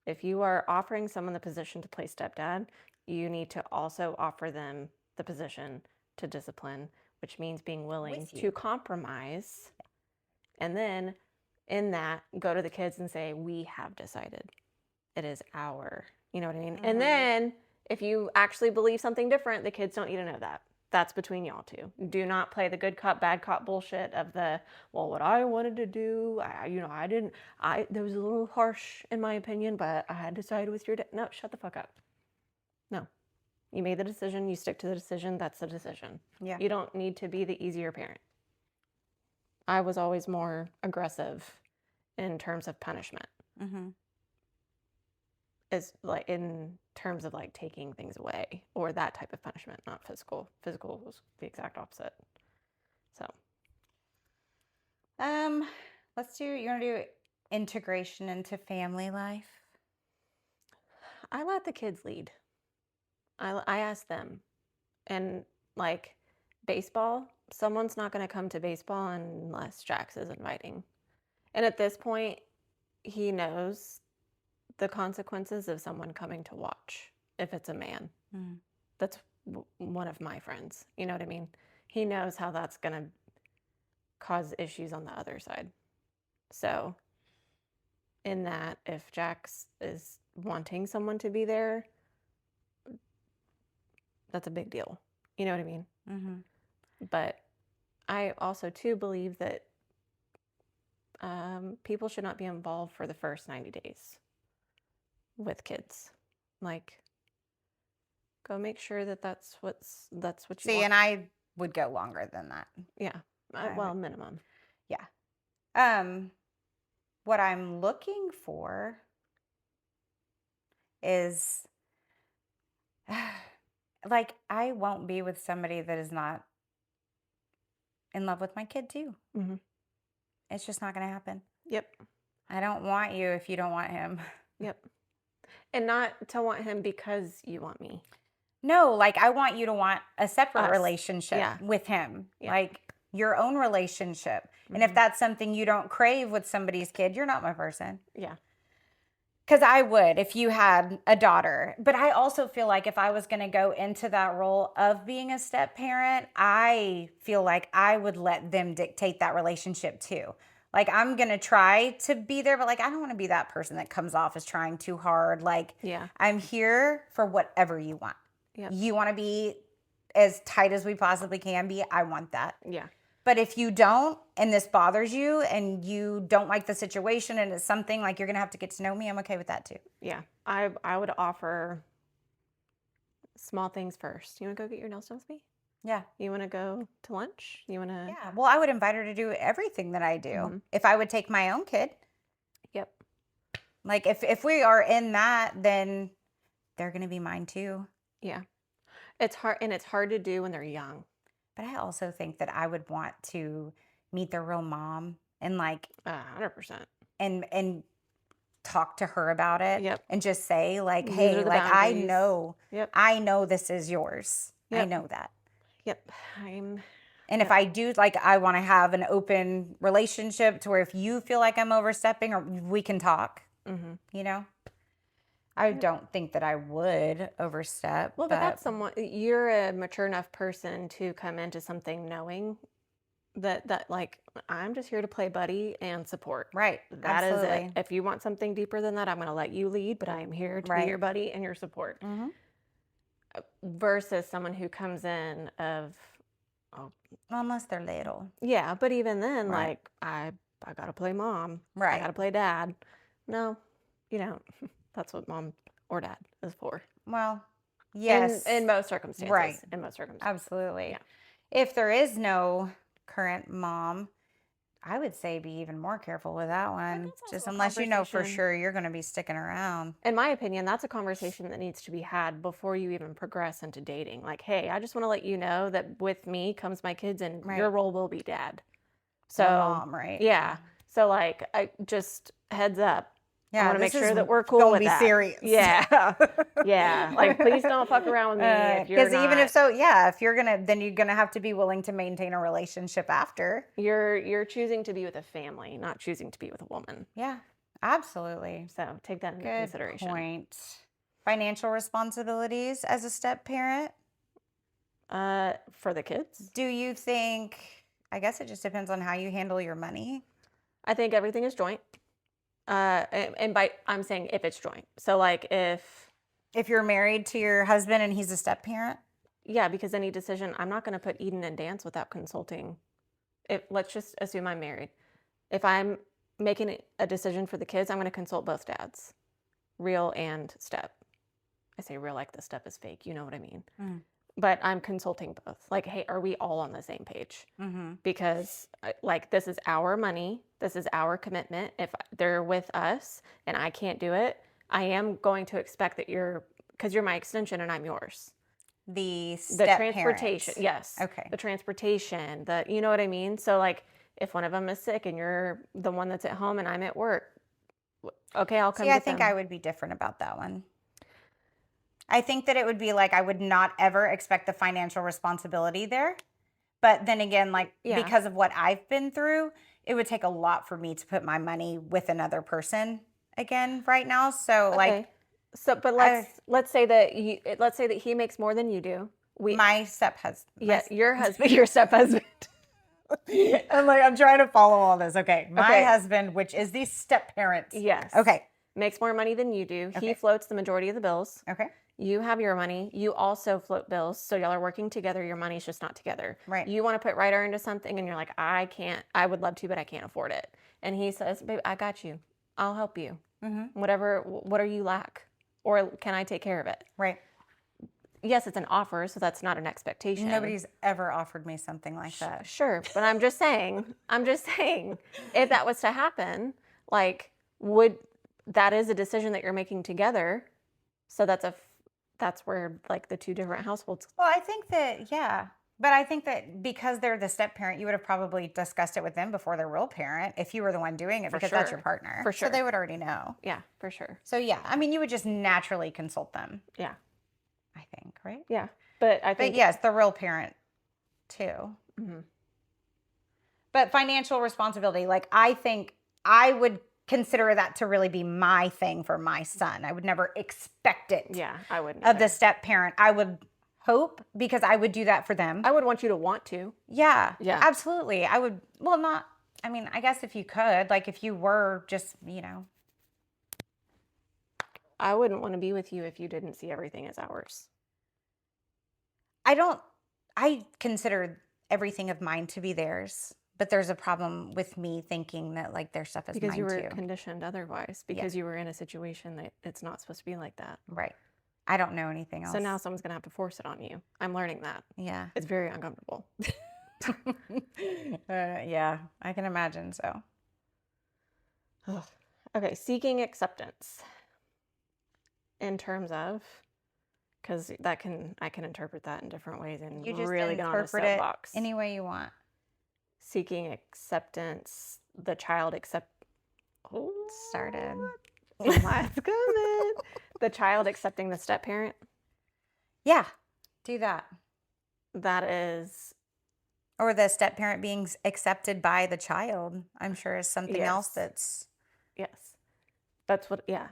S2: If you are offering someone the position to play stepdad, you need to also offer them the position to discipline, which means being willing to compromise. And then in that, go to the kids and say, we have decided. It is our, you know what I mean? And then if you actually believe something different, the kids don't need to know that. That's between y'all two. Do not play the good cop, bad cop bullshit of what I wanted to do, that was a little harsh in my opinion, but I had to side with your dad. No, shut the fuck up. No. You made the decision, you stick to the decision, that's the decision.
S1: Yeah.
S2: You don't need to be the easier parent. I was always more aggressive in terms of punishment. Is like in terms of like taking things away or that type of punishment, not physical. Physical was the exact opposite. So,
S1: you want to do integration into family life?
S2: I let the kids lead. I ask them, and like baseball, someone's not going to come to baseball unless Jax is inviting. And at this point, he knows the consequences of someone coming to watch if it's a man. That's one of my friends. You know what I mean? He knows how that's going to cause issues on the other side. So in that, if Jax is wanting someone to be there, that's a big deal. You know what I mean? But I also too believe that people should not be involved for the first 90 days with kids. Like, go make sure that's what you want.
S1: And I would go longer than that.
S2: Yeah. Minimum.
S1: Yeah. What I'm looking for is like, I won't be with somebody that is not in love with my kid too.
S2: Mhm.
S1: It's just not going to happen.
S2: Yep.
S1: I don't want you if you don't want him.
S2: Yep. And not to want him because you want me.
S1: No, like, I want you to want a separate
S2: Us.
S1: relationship
S2: Yeah.
S1: with him.
S2: Yeah.
S1: Like, your own relationship. And if that's something you don't crave with somebody's kid, you're not my person.
S2: Yeah.
S1: Because I would if you had a daughter. But I also feel like if I was going to go into that role of being a step parent, I feel like I would let them dictate that relationship too. Like, I'm going to try to be there, but like, I don't want to be that person that comes off as trying too hard. Like,
S2: Yeah.
S1: I'm here for whatever you want.
S2: Yep.
S1: You want to be as tight as we possibly can be. I want that.
S2: Yeah.
S1: But if you don't, and this bothers you, and you don't like the situation, and it's something like you're going to have to get to know me, I'm okay with that too.
S2: Yeah. I would offer small things first. You want to go get your nails done with me?
S1: Yeah.
S2: You want to go to lunch? You want to?
S1: Yeah. Well, I would invite her to do everything that I do. If I would take my own kid.
S2: Yep.
S1: Like, if we are in that, then they're going to be mine too.
S2: Yeah. It's hard, and it's hard to do when they're young.
S1: But I also think that I would want to meet their real mom and like
S2: 100%.
S1: and talk to her about it.
S2: Yep.
S1: And just say like,
S2: These
S1: hey,
S2: are the
S1: like, I
S2: boundaries.
S1: know,
S2: Yep.
S1: I know this is yours. I
S2: Yep.
S1: know that.
S2: Yep.
S1: And if I do, like, I want to have an open relationship to where if you feel like I'm overstepping, or we can talk, you know? I don't think that I would overstep.
S2: Well, but that's you're a mature enough person to come into something knowing that like, I'm just here to play buddy and support.
S1: Right.
S2: That is
S1: Absolutely.
S2: it. If you want something deeper than that, I'm going to let you lead, but I am here to be your buddy and your support. Versus someone who comes in of,
S1: Unless they're little.
S2: yeah, but even then, like, I got to play mom.
S1: Right.
S2: I got to play dad. No, you don't. That's what mom or dad is for.
S1: Well, yes.
S2: In most circumstances.
S1: Right.
S2: In most circumstances.
S1: Absolutely.
S2: Yeah.
S1: If there is no current mom, I would say be even more careful with that one. Just unless you know for sure you're going to be sticking around.
S2: In my opinion, that's a conversation that needs to be had before you even progress into dating. Like, hey, I just want to let you know that with me comes my kids, and your role will be dad. So,
S1: mom, right?
S2: Yeah. So, like, I just heads up.
S1: Yeah,
S2: I want to make sure that we're cool with
S1: be
S2: that.
S1: Serious.
S2: Yeah. Yeah. Like, please don't fuck around with me if you're
S1: because even if so, yeah, if you're gonna, then you're gonna have to be willing to maintain a relationship after.
S2: You're choosing to be with a family, not choosing to be with a woman.
S1: Yeah, absolutely.
S2: So take that into
S1: Good
S2: consideration.
S1: point. Financial responsibilities as a step parent.
S2: For the kids,
S1: Do you think? I guess it just depends on how you handle your money.
S2: I think everything is joint. And by I'm saying if it's joint. So like
S1: If you're married to your husband and he's a step parent.
S2: yeah, because any decision, I'm not going to put Eden and dance without consulting. Let's just assume I'm married. If I'm making a decision for the kids, I'm going to consult both dads, real and step. I say real like the step is fake. You know what I mean? But I'm consulting both. Like, hey, are we all on the same page? Because like, this is our money. This is our commitment. If they're with us and I can't do it, I am going to expect that because you're my extension and I'm yours.
S1: The
S2: transportation.
S1: parents.
S2: Yes.
S1: Okay.
S2: The transportation, you know what I mean? So like, if one of them is sick and you're the one that's at home and I'm at work, okay, I'll come.
S1: See, I think I would be different about that one. I think that it would be like I would not ever expect the financial responsibility there. But then again, like because of what I've been through, it would take a lot for me to put my money with another person again right now. So
S2: but let's say that he makes more than you do.
S1: My step husband.
S2: Yeah, your husband, your step husband.
S1: I'm trying to follow all this. Okay. My husband, which is the step parent.
S2: Yes.
S1: Okay.
S2: Makes more money than you do.
S1: Okay.
S2: He floats the majority of the bills.
S1: Okay.
S2: You have your money. You also float bills. So y'all are working together. Your money's just not together.
S1: Right.
S2: You want to put Ryder into something and you're like, I can't. I would love to, but I can't afford it. And he says, babe, I got you. I'll help you. What are you lack? Or can I take care of it?
S1: Right.
S2: Yes, it's an offer, so that's not an expectation.
S1: Nobody's ever offered me something like that.
S2: Sure, but I'm just saying, if that was to happen, like, that is a decision that you're making together. So that's where like the two different households.
S1: Well, I think that, yeah. But I think that because they're the step parent, you would have probably discussed it with them before the real parent if you were the one doing it,
S2: For
S1: because that's your
S2: sure.
S1: partner.
S2: For
S1: So
S2: sure.
S1: they would already know.
S2: Yeah, for sure.
S1: So yeah, I mean, you would just naturally consult them,
S2: Yeah.
S1: I think, right?
S2: Yeah. But I
S1: But
S2: think,
S1: yes, the real parent too.
S2: Mhm.
S1: But financial responsibility, like I think I would consider that to really be my thing for my son. I would never expect it
S2: yeah, I wouldn't
S1: of the
S2: either.
S1: step parent. I would hope, because I would do that for them.
S2: I would want you to want to.
S1: Yeah,
S2: Yeah.
S1: absolutely. I would, well, not, I mean, I guess if you could, like if you were just, you know,
S2: I wouldn't want to be with you if you didn't see everything as ours.
S1: I consider everything of mine to be theirs, but there's a problem with me thinking that like their stuff is
S2: Because
S1: mine
S2: you were
S1: too.
S2: conditioned otherwise, because you were in a situation that it's not supposed to be like that.
S1: Right. I don't know anything else.
S2: So now someone's going to have to force it on you. I'm learning that.
S1: Yeah.
S2: It's very uncomfortable.
S1: Yeah, I can imagine so.
S2: Okay, seeking acceptance. In terms of, because I can interpret that in different ways and
S1: You just
S2: really get on a
S1: interpret it
S2: soapbox.
S1: any way you want.
S2: Seeking acceptance, the child
S1: Started.
S2: Let's go. The child accepting the step parent.
S1: Yeah, do that.
S2: That is,
S1: or the step parent being accepted by the child, I'm sure is something else that's.
S2: Yes, that's what. Yeah.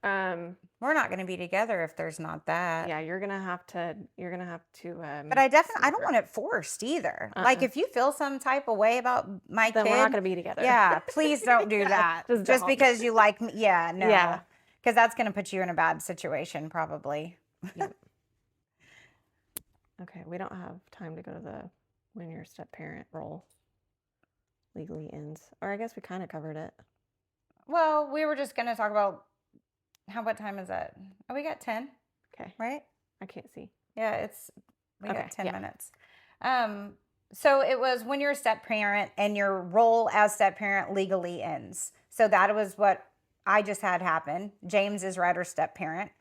S1: We're not going to be together if there's not that.
S2: Yeah, you're gonna have to.
S1: But I don't want it forced either. Like if you feel some type of way about my
S2: then
S1: kid,
S2: we're not gonna be together.
S1: Yeah, please don't do that. Just because you like me. Yeah, no.
S2: Yeah.
S1: Because that's going to put you in a bad situation, probably.
S2: Yep. Okay, we don't have time to go to the when your step parent role legally ends, or I guess we kind of covered it.
S1: Well, we were just going to talk about what time is it? Oh, we got 10.
S2: Okay.
S1: Right?
S2: I can't see.
S1: Yeah, we got 10
S2: yeah.
S1: minutes. So it was when you're a step parent and your role as step parent legally ends. So that was what I just had happen. James is Ryder's step parent.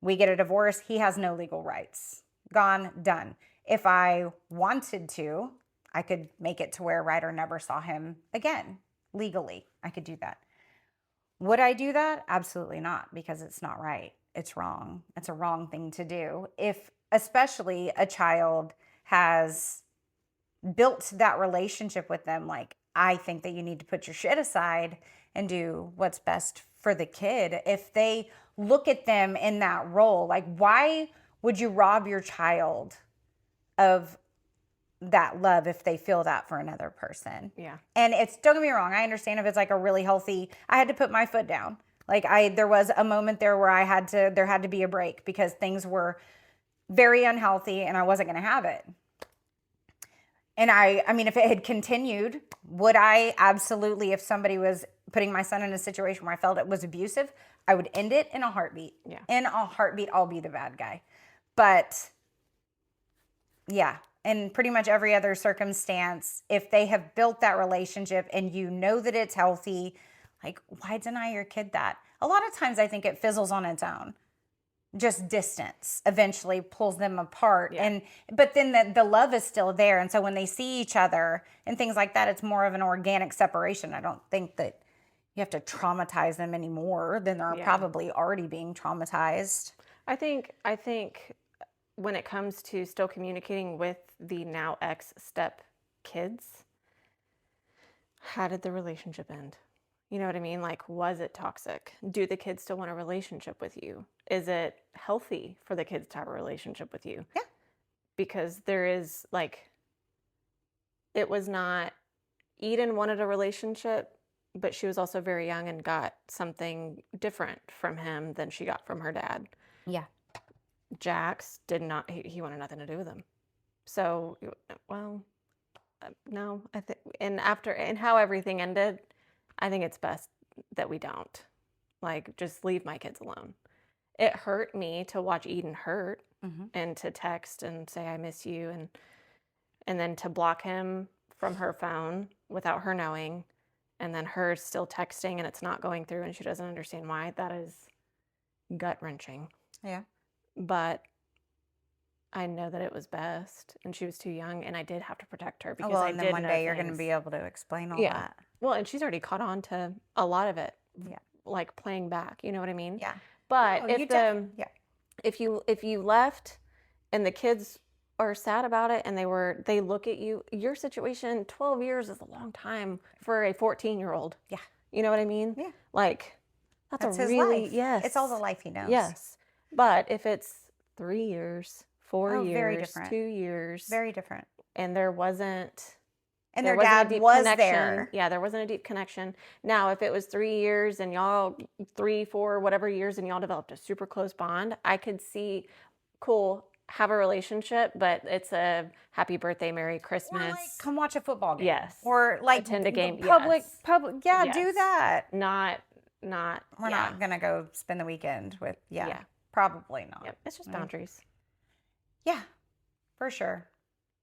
S1: We get a divorce. He has no legal rights. Gone, done. If I wanted to, I could make it to where Ryder never saw him again legally. I could do that. Would I do that? Absolutely not, because it's not right. It's wrong. It's a wrong thing to do. If especially a child has built that relationship with them, like I think that you need to put your shit aside and do what's best for the kid. If they look at them in that role, like why would you rob your child of that love if they feel that for another person?
S2: Yeah.
S1: And don't get me wrong, I understand if it's like a really healthy, I had to put my foot down. Like there was a moment there where there had to be a break because things were very unhealthy and I wasn't going to have it. And I mean, if it had continued, would I? Absolutely. If somebody was putting my son in a situation where I felt it was abusive, I would end it in a heartbeat.
S2: Yeah.
S1: In a heartbeat, I'll be the bad guy. But yeah, in pretty much every other circumstance, if they have built that relationship and you know that it's healthy, like why deny your kid that? A lot of times I think it fizzles on its own. Just distance eventually pulls them apart.
S2: Yeah.
S1: But then the love is still there. And so when they see each other and things like that, it's more of an organic separation. I don't think that you have to traumatize them anymore than they're probably already being traumatized.
S2: I think when it comes to still communicating with the now ex-step kids, how did the relationship end? You know what I mean? Like, was it toxic? Do the kids still want a relationship with you? Is it healthy for the kids to have a relationship with you?
S1: Yeah.
S2: Because there is it was not, Eden wanted a relationship, but she was also very young and got something different from him than she got from her dad.
S1: Yeah.
S2: Jax did not, he wanted nothing to do with him. So, well, no, I think, and how everything ended, I think it's best that we don't. Like, just leave my kids alone. It hurt me to watch Eden hurt and to text and say, I miss you. And then to block him from her phone without her knowing. And then her still texting and it's not going through and she doesn't understand why. That is gut-wrenching.
S1: Yeah.
S2: but I know that it was best, and she was too young, and I did have to protect her because
S1: well,
S2: I
S1: and
S2: did
S1: then one
S2: know
S1: day you're going to
S2: things.
S1: be able to explain all
S2: Yeah.
S1: that.
S2: Well, and she's already caught on to a lot of it.
S1: Yeah.
S2: Like playing back, you know what I mean?
S1: Yeah.
S2: But
S1: No,
S2: if you left and the kids are sad about it and they look at you, your situation, 12 years is a long time for a 14-year-old.
S1: Yeah.
S2: You know what I mean?
S1: Yeah.
S2: Like
S1: That's
S2: a
S1: his
S2: really,
S1: life.
S2: yes.
S1: It's all the life he knows.
S2: Yes. But if it's 3 years, 4 years,
S1: very different.
S2: 2 years,
S1: Very different.
S2: and there wasn't
S1: And
S2: there
S1: their
S2: wasn't a
S1: dad
S2: deep
S1: was
S2: connection.
S1: there.
S2: Yeah, there wasn't a deep connection. Now, if it was 3 years and y'all 3, 4, whatever years, and y'all developed a super close bond, I could see, cool, have a relationship, but it's a happy birthday, Merry Christmas.
S1: Or like, come watch a football game.
S2: Yes.
S1: Or like
S2: attend a game.
S1: Public. Yeah,
S2: Yes.
S1: do that.
S2: Not.
S1: We're not gonna go spend the weekend with.
S2: Yeah.
S1: Probably not.
S2: Yep. It's just boundaries.
S1: Yeah, for sure.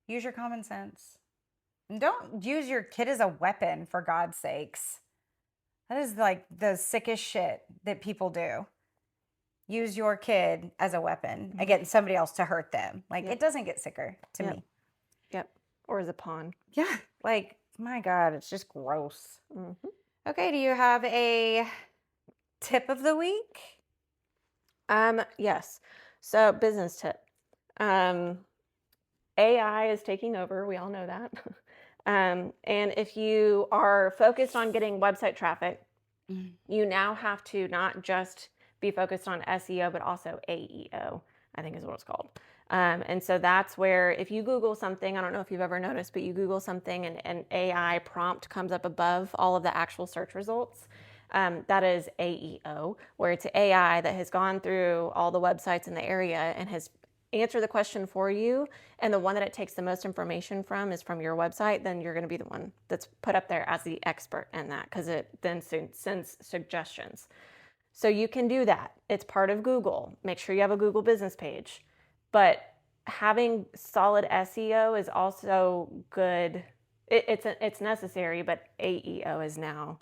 S1: Use your common sense. And don't use your kid as a weapon, for God's sakes. That is like the sickest shit that people do. Use your kid as a weapon against somebody else to hurt them. Like, it doesn't get sicker to me.
S2: Yep. Or as a pawn.
S1: Yeah. Like, my God, it's just gross. Okay, do you have a tip of the week?
S2: Yes. So, business tip. AI is taking over. We all know that. And if you are focused on getting website traffic, you now have to not just be focused on SEO, but also AEO, I think is what it's called. And so that's where if you Google something, I don't know if you've ever noticed, but you Google something and an AI prompt comes up above all of the actual search results. That is AEO, where it's AI that has gone through all the websites in the area and has answered the question for you. And the one that it takes the most information from is from your website. Then you're going to be the one that's put up there as the expert in that, because it then sends suggestions. So you can do that. It's part of Google. Make sure you have a Google business page. But having solid SEO is also good. It's necessary, but AEO is now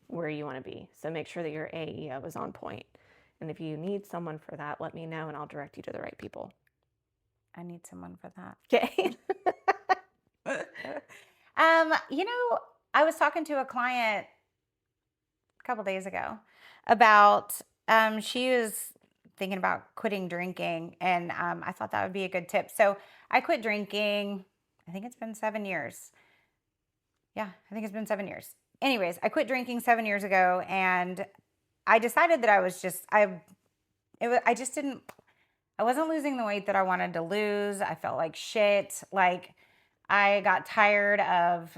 S2: where you want to be. So make sure that your AEO is on point. And if you need someone for that, let me know and I'll direct you to the right people.
S1: I need someone for that.
S2: Okay.
S1: I was talking to a client a couple days ago about she was thinking about quitting drinking, and I thought that would be a good tip. So I quit drinking, I think it's been 7 years. Yeah, I think it's been 7 years. Anyways, I quit drinking 7 years ago, and I decided that I wasn't losing the weight that I wanted to lose. I felt like shit. Like, I got tired of,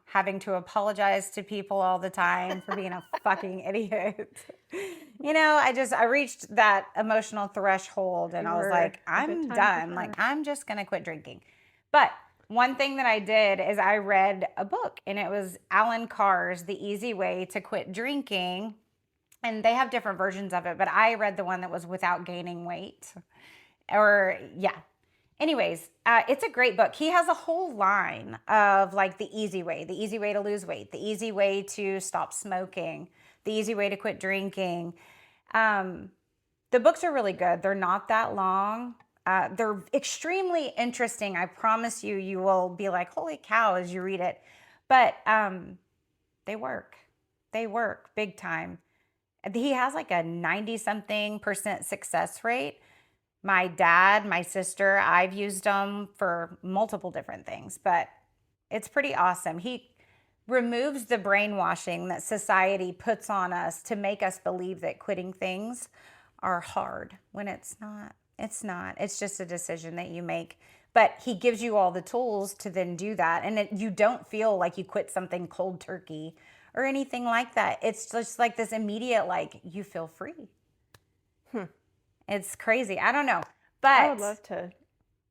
S1: having to apologize to people all the time for being a fucking idiot. I reached that emotional threshold, and I was like, I'm done. Like, I'm just going to quit drinking. But one thing that I did is I read a book, and it was Alan Carr's The Easy Way to Quit Drinking. And they have different versions of it, but I read the one that was without gaining weight. Anyways, it's a great book. He has a whole line of like the easy way to lose weight, the easy way to stop smoking, the easy way to quit drinking. The books are really good. They're not that long. They're extremely interesting. I promise you, you will be like, holy cow, as you read it. But they work. They work big time. He has like a 90-something% success rate. My dad, my sister, I've used them for multiple different things, but it's pretty awesome. He removes the brainwashing that society puts on us to make us believe that quitting things are hard when it's not. It's not. It's just a decision that you make. But he gives you all the tools to then do that. And you don't feel like you quit something cold turkey or anything like that. It's just like this immediate, like, you feel free. It's crazy. I don't know. But
S2: I would love to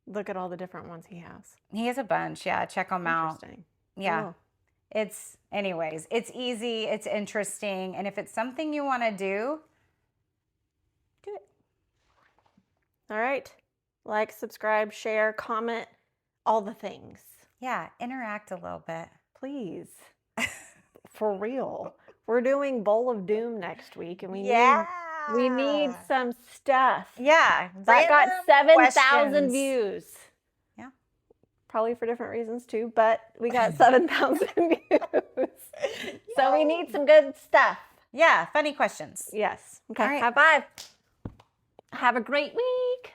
S2: look at all the different ones he has.
S1: He has a bunch. Yeah, check them out.
S2: Interesting.
S1: Yeah.
S2: Cool.
S1: It's easy. It's interesting. And if it's something you want to do it.
S2: All right. Like, subscribe, share, comment, all the things.
S1: Yeah, interact a little bit.
S2: Please. For real. We're doing Bowl of Doom next week, and we We need some stuff.
S1: Yeah.
S2: That got 7,000
S1: questions.
S2: views.
S1: Yeah.
S2: Probably for different reasons too, but we got 7,000 views. So we need some good stuff.
S1: Yeah. Funny questions.
S2: Yes. Okay.
S1: All right.
S2: High five. Have a great week.